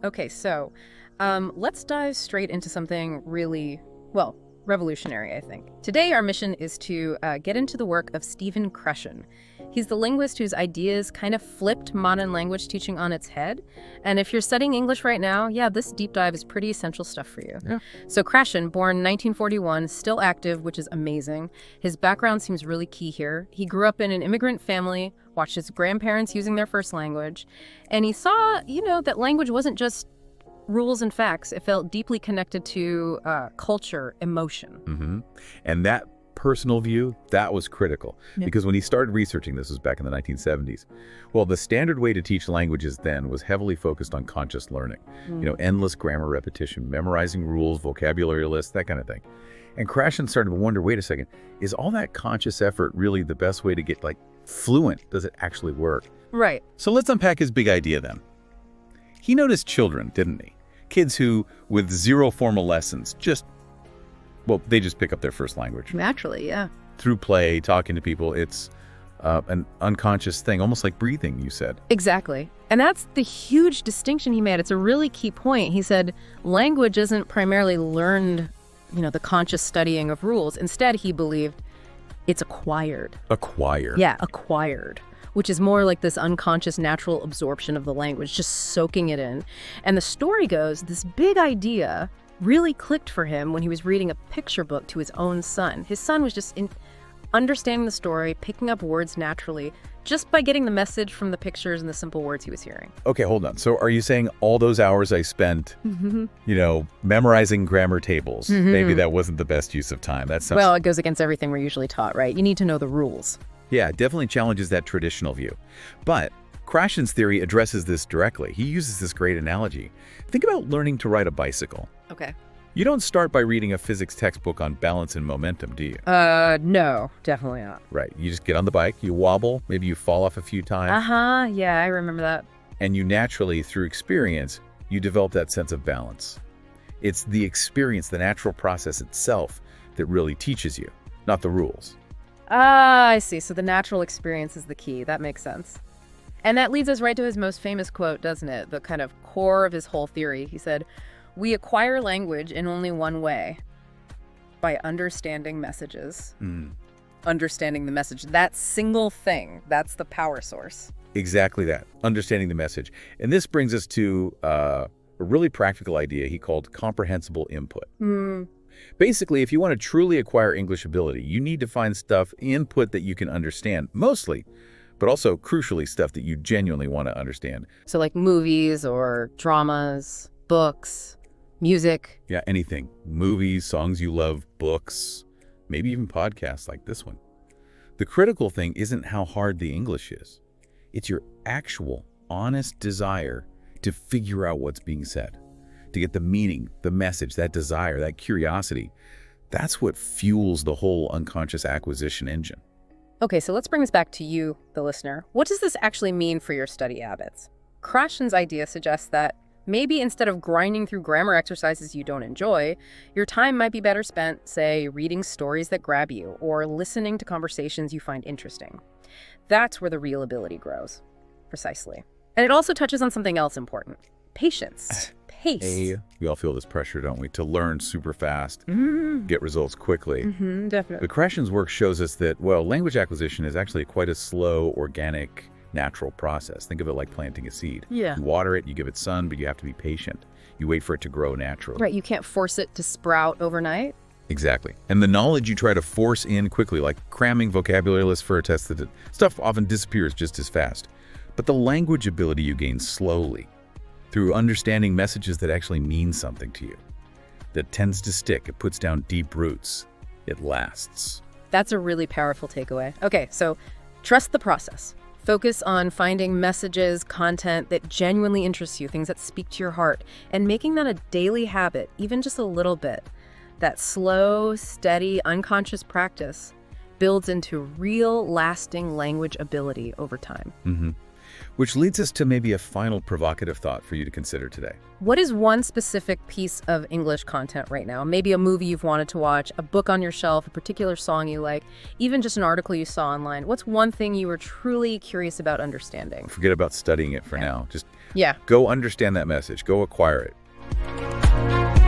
Okay, so let's dive straight into something really, well, revolutionary, I think. Today, our mission is to get into the work of Stephen Krashen. He's the linguist whose ideas kind of flipped modern language teaching on its head. And if you're studying English right now, yeah, this deep dive is pretty essential stuff for you. Yeah. So Krashen, born 1941, still active, which is amazing. His background seems really key here. He grew up in an immigrant family, watched his grandparents using their first language, and he saw, that language wasn't just rules and facts. It felt deeply connected to culture, emotion. Mm-hmm. And that personal view, that was critical. Yeah. Because when he started researching, this was back in the 1970s, well, the standard way to teach languages then was heavily focused on conscious learning. Endless grammar repetition, memorizing rules, vocabulary lists, that kind of thing. And Krashen started to wonder, wait a second, is all that conscious effort really the best way to get, fluent? Does it actually work? Right. So let's unpack his big idea then. He noticed children, didn't he? Kids who, with zero formal lessons, they just pick up their first language. Naturally, yeah. Through play, talking to people, it's an unconscious thing, almost like breathing, you said. Exactly. And that's the huge distinction he made. It's a really key point. He said language isn't primarily learned, the conscious studying of rules. Instead, he believed it's acquired. Acquired. Yeah, acquired, which is more like this unconscious natural absorption of the language, just soaking it in. And the story goes, this big idea really clicked for him when he was reading a picture book to his own son. His son was just understanding the story, picking up words naturally, just by getting the message from the pictures and the simple words he was hearing. Okay, hold on. So are you saying all those hours I spent, memorizing grammar tables, maybe that wasn't the best use of time? Well, it goes against everything we're usually taught, right? You need to know the rules. Yeah, it definitely challenges that traditional view. But Krashen's theory addresses this directly. He uses this great analogy. Think about learning to ride a bicycle. Okay. You don't start by reading a physics textbook on balance and momentum, do you? No, definitely not. Right. You just get on the bike, you wobble, maybe you fall off a few times. Uh-huh. Yeah, I remember that. And you naturally, through experience, you develop that sense of balance. It's the experience, the natural process itself that really teaches you, not the rules. Ah, I see. So the natural experience is the key. That makes sense. And that leads us right to his most famous quote, doesn't it? The kind of core of his whole theory. He said, "We acquire language in only one way, by understanding messages." Understanding the message. That single thing, that's the power source. Exactly that. Understanding the message. And this brings us to a really practical idea he called comprehensible input. Basically, if you want to truly acquire English ability, you need to find input that you can understand, mostly, but also, crucially, stuff that you genuinely want to understand. So like movies or dramas, books, music. Yeah, anything. Movies, songs you love, books, maybe even podcasts like this one. The critical thing isn't how hard the English is. It's your actual, honest desire to figure out what's being said, to get the meaning, the message, that desire, that curiosity. That's what fuels the whole unconscious acquisition engine. Okay, so let's bring this back to you, the listener. What does this actually mean for your study habits? Krashen's idea suggests that maybe instead of grinding through grammar exercises you don't enjoy, your time might be better spent, say, reading stories that grab you or listening to conversations you find interesting. That's where the real ability grows. Precisely. And it also touches on something else important. Patience. Pace. We all feel this pressure, don't we, to learn super fast, get results quickly. Definitely. But Krashen's work shows us that, language acquisition is actually quite a slow, organic, natural process. Think of it like planting a seed. Yeah. You water it, you give it sun, but you have to be patient. You wait for it to grow naturally. Right, you can't force it to sprout overnight. Exactly. And the knowledge you try to force in quickly, like cramming vocabulary lists for a test, stuff often disappears just as fast. But the language ability you gain slowly, through understanding messages that actually mean something to you, that tends to stick. It puts down deep roots. It lasts. That's a really powerful takeaway. Okay, so trust the process. Focus on finding messages, content that genuinely interests you, things that speak to your heart, and making that a daily habit, even just a little bit. That slow, steady, unconscious practice builds into real, lasting language ability over time. Which leads us to maybe a final provocative thought for you to consider today. What is one specific piece of English content right now? Maybe a movie you've wanted to watch, a book on your shelf, a particular song you like, even just an article you saw online. What's one thing you were truly curious about understanding? Forget about studying it for now. Just Yeah. go understand that message. Go acquire it.